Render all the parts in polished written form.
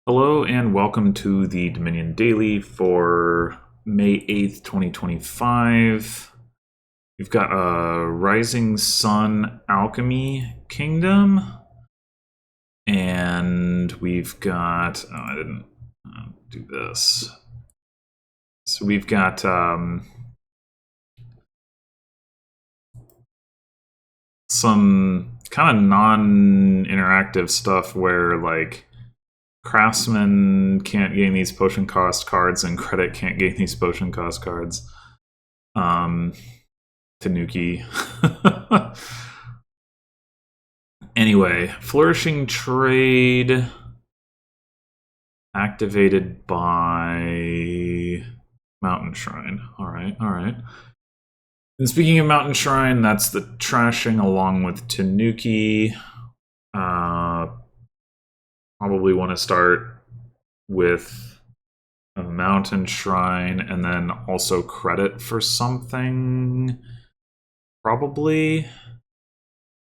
Hello and welcome to the Dominion Daily for May 8th, 2025. We've got a Rising Sun Alchemy Kingdom, and we've got, oh, I didn't do this. So we've got some kind of non-interactive stuff where like Craftsman can't gain these potion cost cards, and Credit can't gain these potion cost cards. Tanuki. Anyway, Flourishing Trade activated by Mountain Shrine. Alright. And speaking of Mountain Shrine, that's the trashing along with Tanuki. Probably want to start with a Mountain Shrine and then also Credit for something. Probably.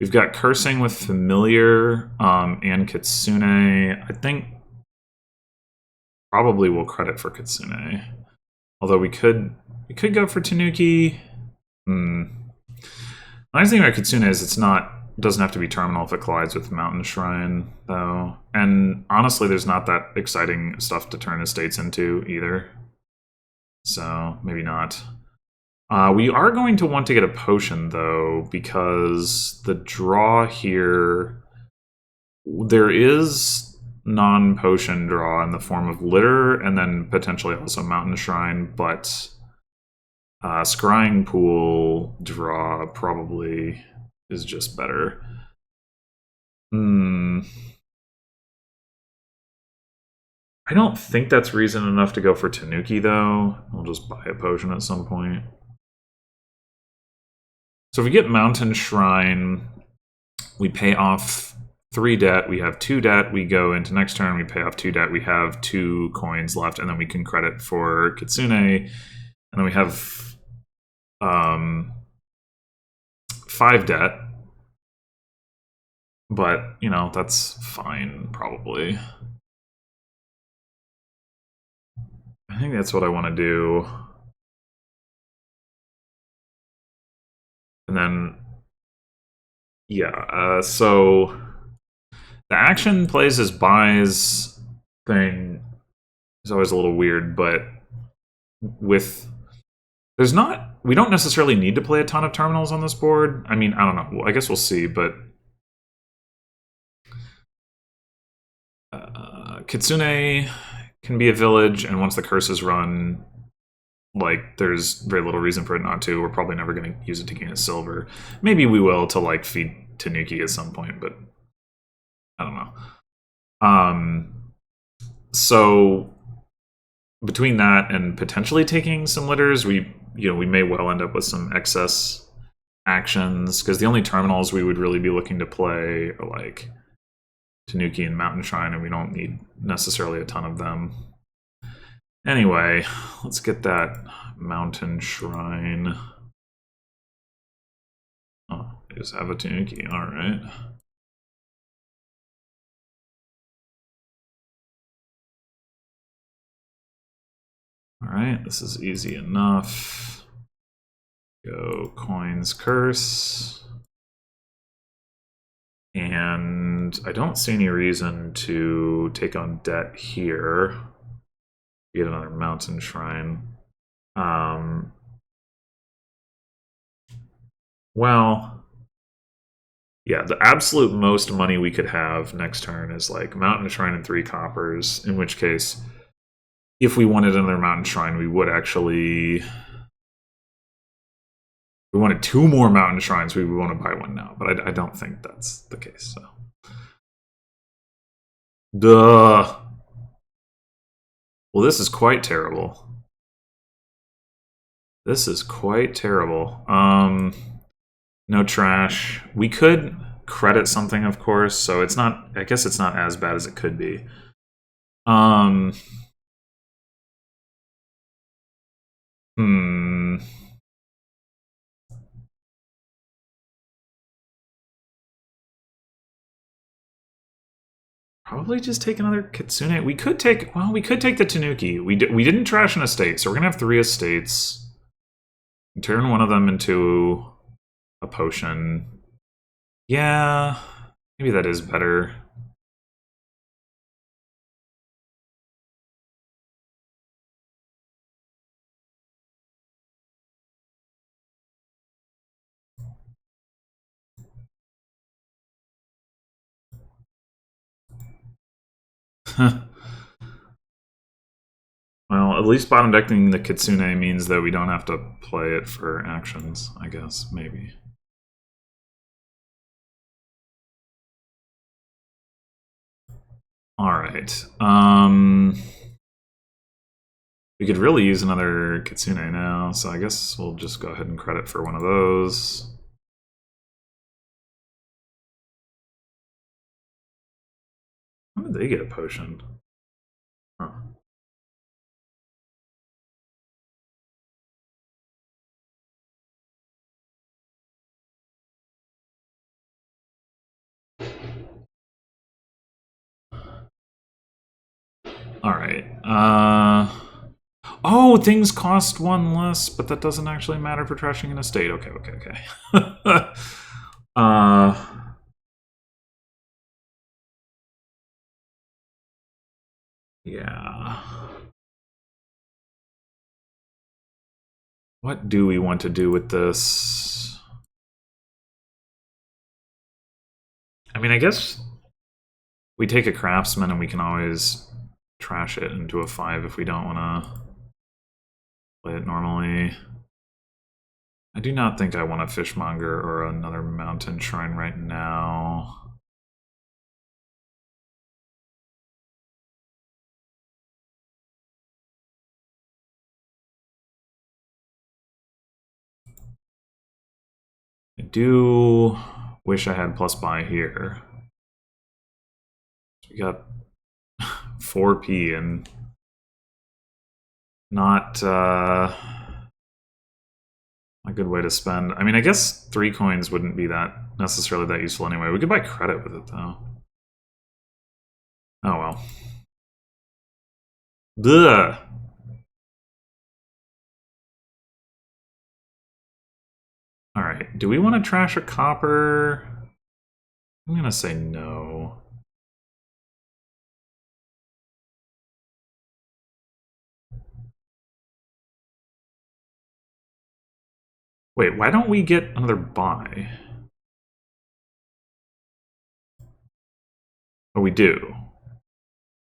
We've got Cursing with Familiar and Kitsune. I think probably we'll Credit for Kitsune. Although we could go for Tanuki. The nice thing about Kitsune is doesn't have to be terminal if it collides with Mountain Shrine, though. And honestly, there's not that exciting stuff to turn estates into either. So maybe not. We are going to want to get a potion, though, because the draw here, there is non-potion draw in the form of Litter, and then potentially also Mountain Shrine, but Scrying Pool draw probably is just better. I don't think that's reason enough to go for Tanuki, though. I'll just buy a potion at some point. So if we get Mountain Shrine, we pay off 3 debt, we have 2 debt, we go into next turn, we pay off 2 debt, we have 2 coins left, and then we can credit for Kitsune, and then we have 5 debt. But, you know, that's fine, probably. I think that's what I want to do. And then, yeah, so the action plays as buys thing is always a little weird, but we don't necessarily need to play a ton of terminals on this board. I mean, I don't know. I guess we'll see, but Kitsune can be a village, and once the curse is run, like, there's very little reason for it not to. We're probably never going to use it to gain a silver. Maybe we will to, like, feed Tanuki at some point, but I don't know. So between that and potentially taking some litters, we may well end up with some excess actions, because the only terminals we would really be looking to play are, like, Tanuki and Mountain Shrine, and we don't need necessarily a ton of them. Anyway, let's get that Mountain Shrine. Oh, I just have a Tanuki, alright. Alright, this is easy enough. Go Coins Curse. And I don't see any reason to take on debt here. Get another Mountain Shrine. Well, yeah, the absolute most money we could have next turn is like Mountain Shrine and 3 coppers, in which case, if we wanted another Mountain Shrine, we would actually... If we wanted 2 more Mountain Shrines, we would want to buy one now, but I don't think that's the case, so... Duh! Well, this is quite terrible. This is quite terrible. No trash. We could credit something, of course, so it's not... I guess it's not as bad as it could be. Probably just take another Kitsune. We could take, well, we could take the Tanuki. We didn't trash an estate, so we're gonna have 3 estates. Turn one of them into a potion. Yeah, maybe that is better. Well, at least bottom decking the Kitsune means that we don't have to play it for actions, I guess, maybe. Alright. We could really use another Kitsune now, so I guess we'll just go ahead and credit for one of those. How did they get a potion? Huh. Alright. Oh, things cost 1 less, but that doesn't actually matter for trashing an estate. Okay, okay, okay. Yeah. What do we want to do with this? I mean, I guess we take a craftsman and we can always trash it into a 5 if we don't want to play it normally. I do not think I want a fishmonger or another mountain shrine right now. I do wish I had plus buy here. We got 4p and not a good way to spend. I mean, I guess 3 coins wouldn't be that necessarily that useful anyway. We could buy credit with it though. Oh well. Ugh. Alright, do we want to trash a copper? I'm gonna say no. Wait, why don't we get another buy? Oh, we do.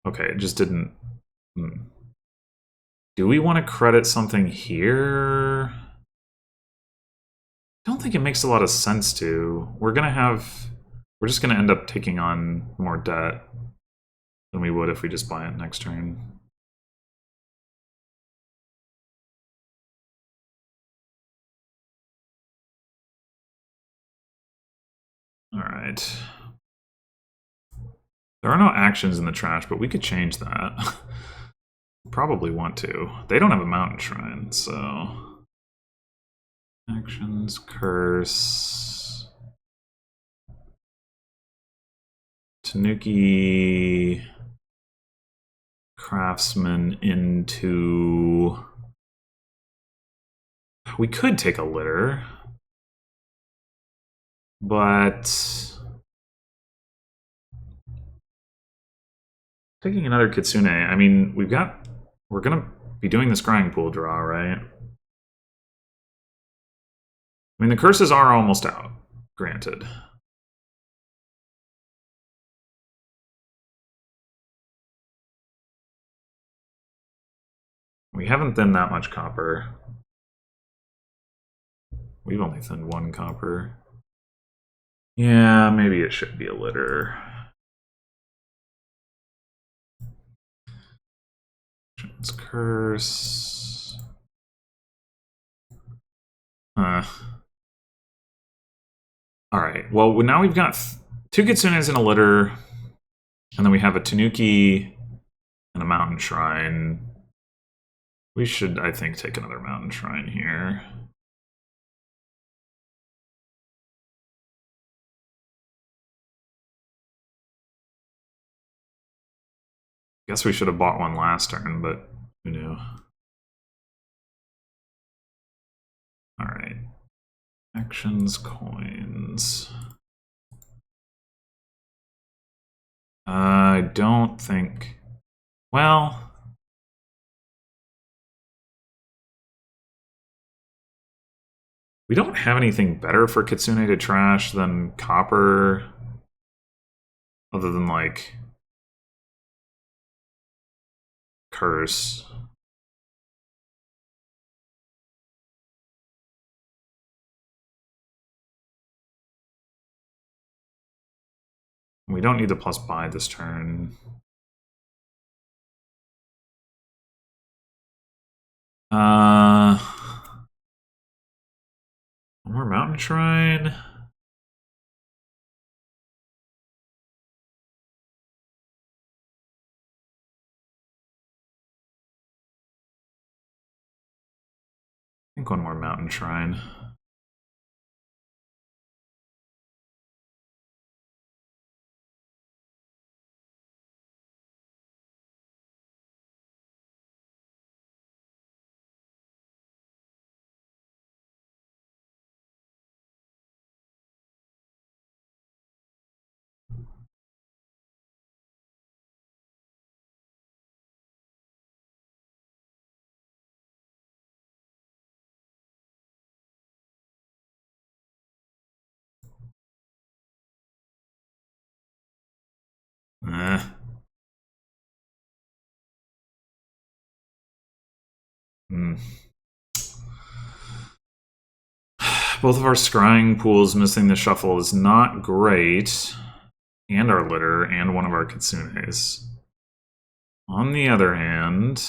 Okay, it just didn't... Do we want to credit something here? I don't think it makes a lot of sense to. We're just gonna end up taking on more debt than we would if we just buy it next turn. Alright. There are no actions in the trash, but we could change that. Probably want to. They don't have a mountain shrine, so... Actions, curse... Tanuki... Craftsman into... We could take a litter. But... Taking another Kitsune, I mean, we're gonna be doing this scrying pool draw, right? I mean, the curses are almost out, granted. We haven't thinned that much copper. We've only thinned 1 copper. Yeah, maybe it should be a litter. It's curse. Alright, well, now we've got 2 Kitsunes in a litter, and then we have a Tanuki and a mountain shrine. We should, I think, take another mountain shrine here. Guess we should have bought one last turn, but who knew? Alright. Actions, coins. I don't think... Well... We don't have anything better for Kitsune to trash than copper. Other than, like... Curse. We don't need the plus buy this turn. One more Mountain Shrine. I think one more Mountain Shrine. Eh. Both of our scrying pools missing the shuffle is not great. And our litter, and one of our kitsunes. On the other hand,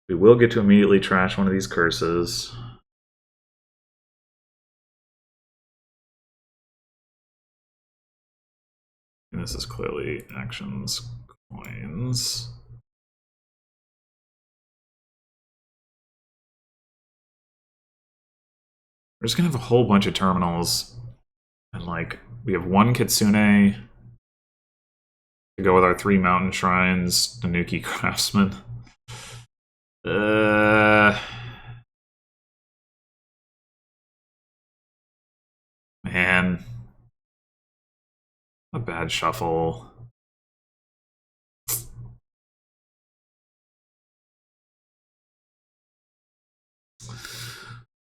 we will get to immediately trash one of these curses. And this is clearly actions, coins. We're just gonna have a whole bunch of terminals. And like, we have one Kitsune to go with our 3 Mountain Shrines, Tanuki Craftsman. Man. A bad shuffle.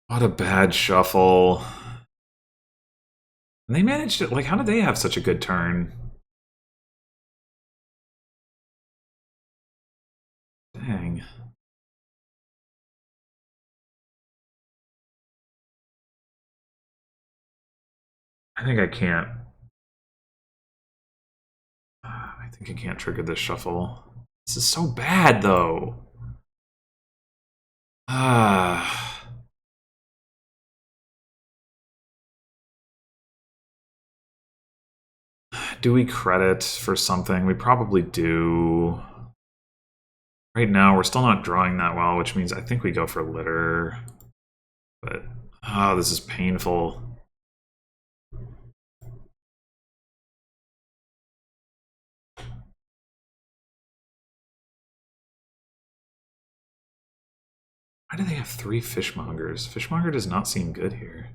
What a bad shuffle. And they managed it. Like, how did they have such a good turn? Dang. I think I can't. I think I can't trigger this shuffle. This is so bad, though. Do we credit for something? We probably do. Right now, we're still not drawing that well, which means I think we go for litter. But, oh, this is painful. Why do they have 3 fishmongers? Fishmonger does not seem good here.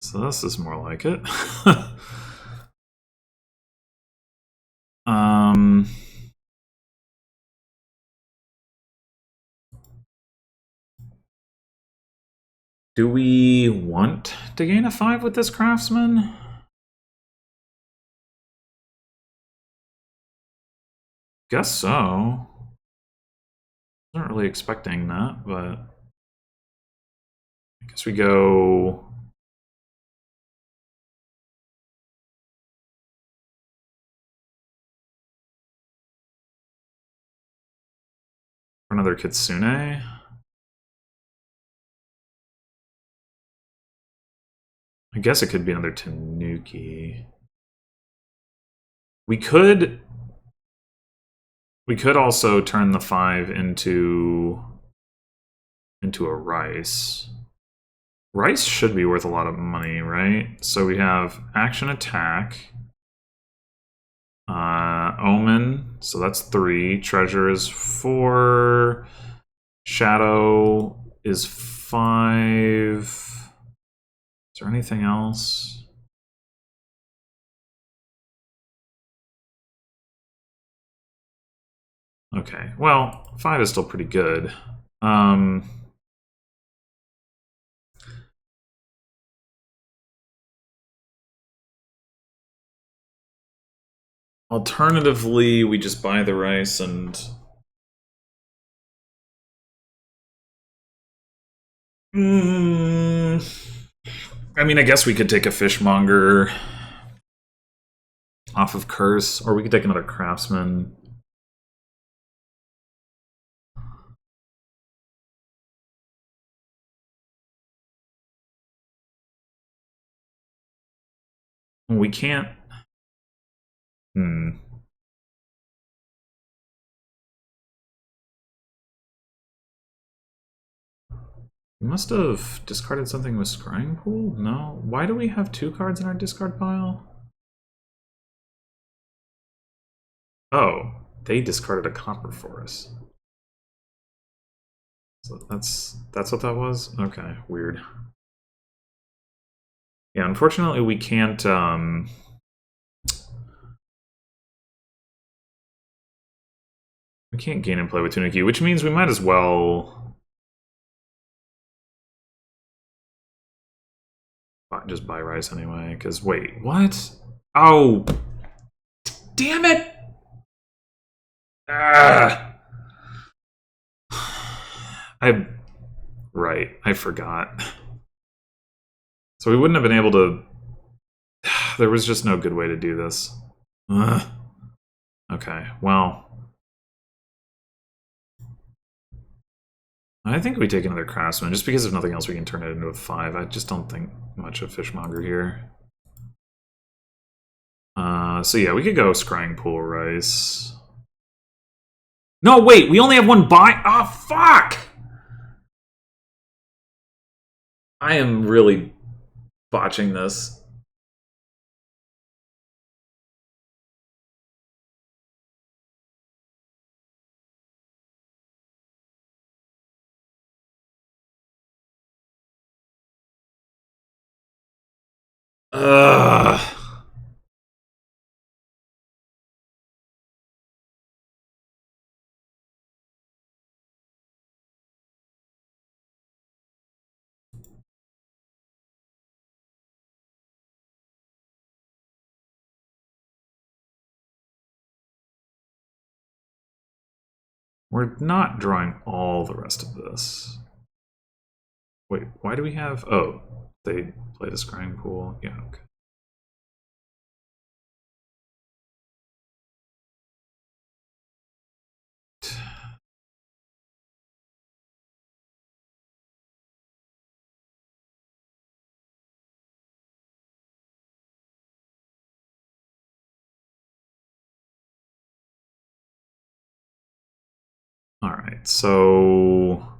So this is more like it. Do we want to gain a 5 with this craftsman? Guess so. Wasn't really expecting that, but I guess we go. another Kitsune. I guess it could be another Tanuki. We could also turn the 5 into a rice. Rice should be worth a lot of money, right? So we have action attack. Omen, so that's 3. Treasure is 4. Shadow is 5. Is there anything else? Okay, well, 5 is still pretty good. Alternatively, we just buy the rice and... I mean, I guess we could take a fishmonger off of Curse, or we could take another craftsman. We can't... We must have discarded something with Scrying Pool? No? Why do we have 2 cards in our discard pile? Oh, they discarded a Copper Forest. So that's what that was? Okay, weird. Yeah, unfortunately we can't gain and play with Tanuki, which means we might as well just buy rice anyway, because wait, what? Oh, damn it! Ah! Right, I forgot. So we wouldn't have been able to... There was just no good way to do this. Ugh. Okay, well... I think we take another craftsman, just because if nothing else we can turn it into a 5. I just don't think much of fishmonger here. So yeah, we could go Scrying Pool rice. No, wait, we only have 1 buy. Oh, fuck! I am really botching this. Ugh. We're not drawing all the rest of this. Wait, why do we have... Oh, they played a Scrying Pool? Yeah, okay. Alright, so...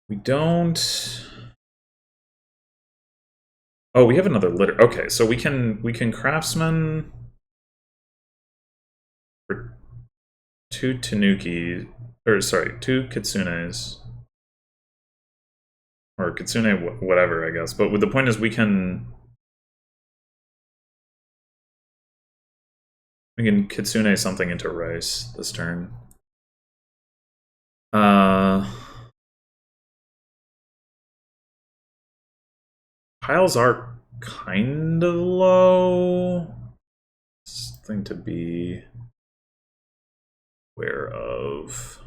We don't... Oh, we have another litter. Okay, so we can craftsman for 2 Tanuki, or sorry, 2 Kitsunes. Or Kitsune, whatever, I guess. But the point is we can Kitsune something into rice this turn. Piles are kind of low. Something to be aware of.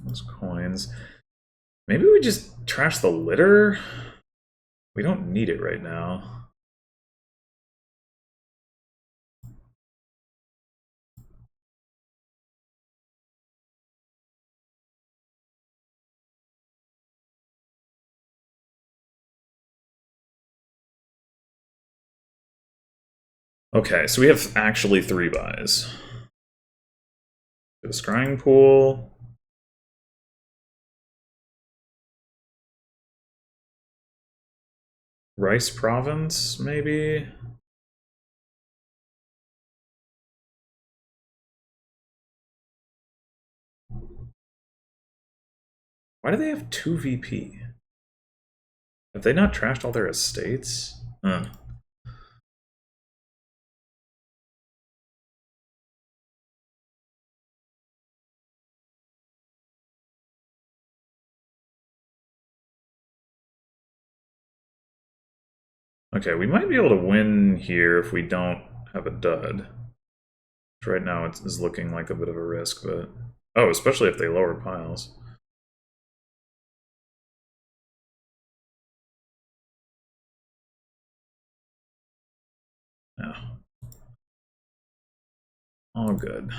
Those coins. Maybe we just trash the litter? We don't need it right now. Okay, so we have actually 3 buys. The scrying pool. Rice province, maybe? Why do they have 2 VP? Have they not trashed all their estates? Okay, we might be able to win here if we don't have a dud. Which right now it's looking like a bit of a risk, but... Oh, especially if they lower piles. Yeah. All good.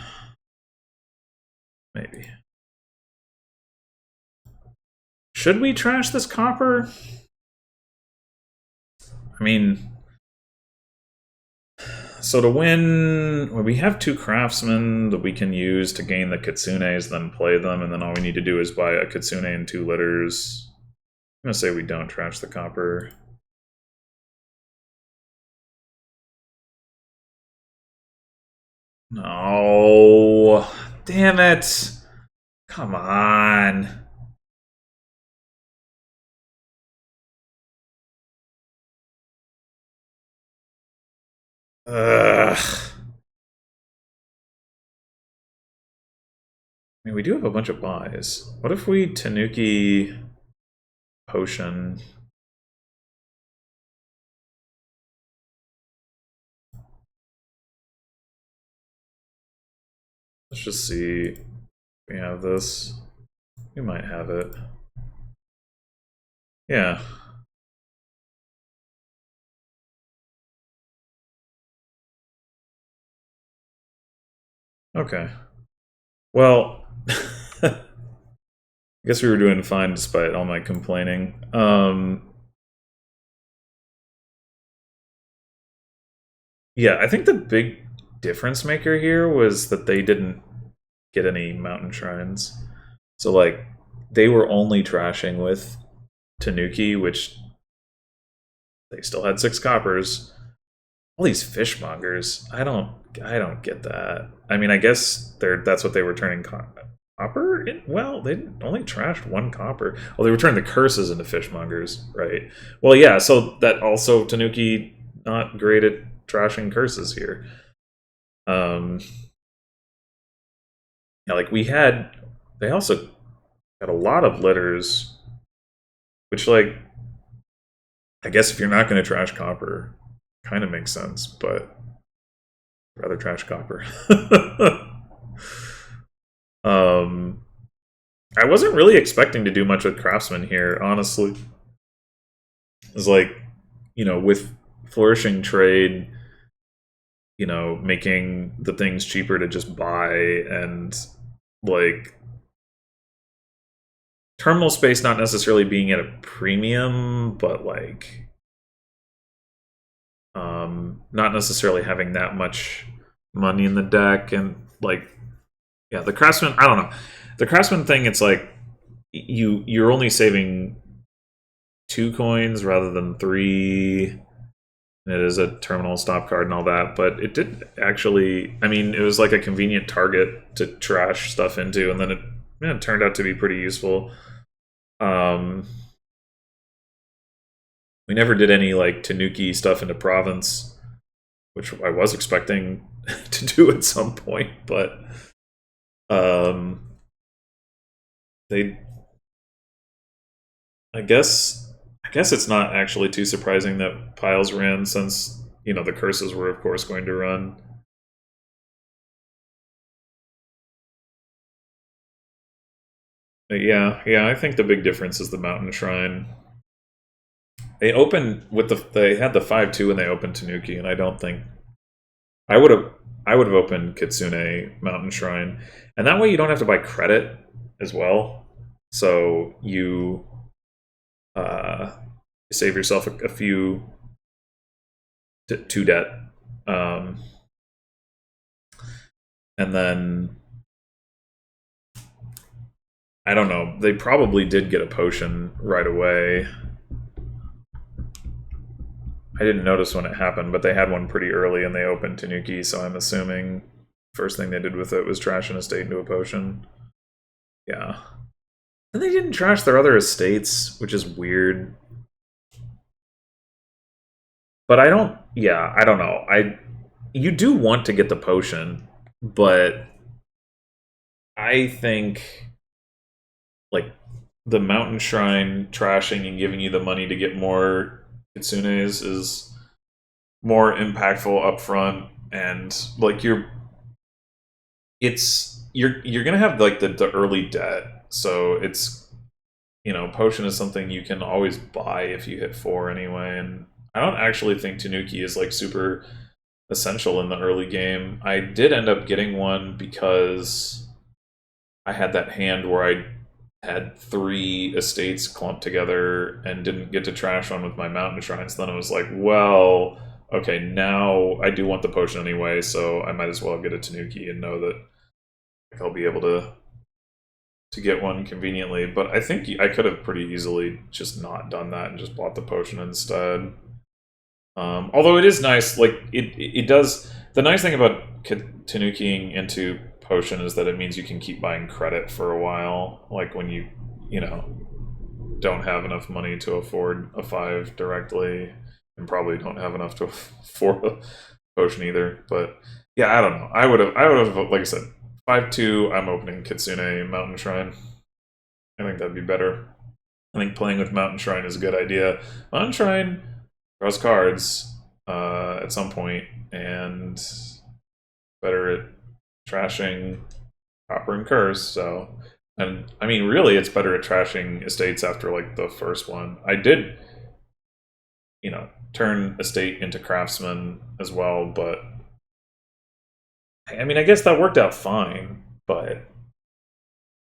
Maybe. Should we trash this copper? I mean... So to win, well, we have 2 craftsmen that we can use to gain the kitsunes, then play them, and then all we need to do is buy a kitsune and 2 litters. I'm gonna say we don't trash the copper. No, damn it! Come on. Ugh. I mean, we do have a bunch of buys. What if we Tanuki potion? Let's just see if we have this. We might have it. Yeah. Okay. Well, I guess we were doing fine despite all my complaining. Yeah, I think the big difference maker here was that they didn't get any mountain shrines. So, like, they were only trashing with Tanuki, which they still had 6 coppers. All these fishmongers, I don't get that. I mean, I guess that's what they were turning copper in? Well, they only trashed 1 copper. Well, they returned the curses into fishmongers, right? Well, yeah, so that also Tanuki not great at trashing curses here. Yeah, like they also had a lot of litters, which, like, I guess if you're not going to trash copper, kind of makes sense, but I'd rather trash copper. I wasn't really expecting to do much with craftsmen here, honestly. It's like, with flourishing trade, making the things cheaper to just buy, and, like, terminal space not necessarily being at a premium, but, like, not necessarily having that much money in the deck, and, like, yeah, the craftsman, I don't know. The craftsman thing, it's like you're only saving 2 coins rather than 3. It is a terminal stop card and all that, but it did actually, I mean, it was like a convenient target to trash stuff into, and then it turned out to be pretty useful. We never did any, like, Tanuki stuff into province, which I was expecting to do at some point, but they, I guess it's not actually too surprising that piles ran, since the curses were of course going to run. Yeah, I think the big difference is the Mountain Shrine. They opened with they had the 5-2 and they opened Tanuki, and I don't think I would have opened Kitsune Mountain Shrine, and that way you don't have to buy credit as well. So you save yourself a few to debt, and then I don't know. They probably did get a potion right away. I didn't notice when it happened, but they had one pretty early and they opened Tanuki, so I'm assuming first thing they did with it was trash an estate into a potion. Yeah. And they didn't trash their other estates, which is weird. But I don't know. You do want to get the potion, but I think like the Mountain Shrine trashing and giving you the money to get more Kitsunes is more impactful up front, and like you're gonna have like the early debt, so it's, you know, potion is something you can always buy if you hit 4 anyway, and I don't actually think Tanuki is like super essential in the early game. I did end up getting one because I had that hand where I had 3 estates clumped together and didn't get to trash one with my Mountain Shrines. Then I was like, well, okay, now I do want the potion anyway, so I might as well get a Tanuki and know that I'll be able to get one conveniently. But I think I could have pretty easily just not done that and just bought the potion instead. Although it is nice, like it does. The nice thing about Tanukiing into potion is that it means you can keep buying credit for a while. Like when you don't have enough money to afford a 5 directly, and probably don't have enough to afford a potion either. But yeah, I don't know. I would have, like I said, 5-2. I'm opening Kitsune Mountain Shrine. I think that'd be better. I think playing with Mountain Shrine is a good idea. Mountain Shrine draws cards at some point, and better at trashing Copper and Curse. So, and I mean, really, it's better at trashing estates after like the first one. I did, turn estate into Craftsman as well, but I mean, I guess that worked out fine. But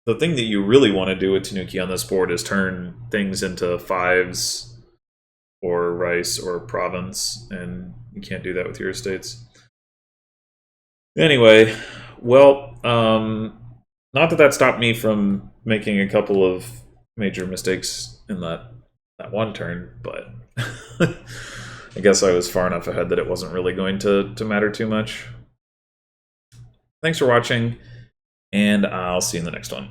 the thing that you really want to do with Tanuki on this board is turn things into 5s or Rice or Province, and you can't do that with your estates. Anyway, well, not that stopped me from making a couple of major mistakes in that one turn, but I guess I was far enough ahead that it wasn't really going to matter too much. Thanks for watching, and I'll see you in the next one.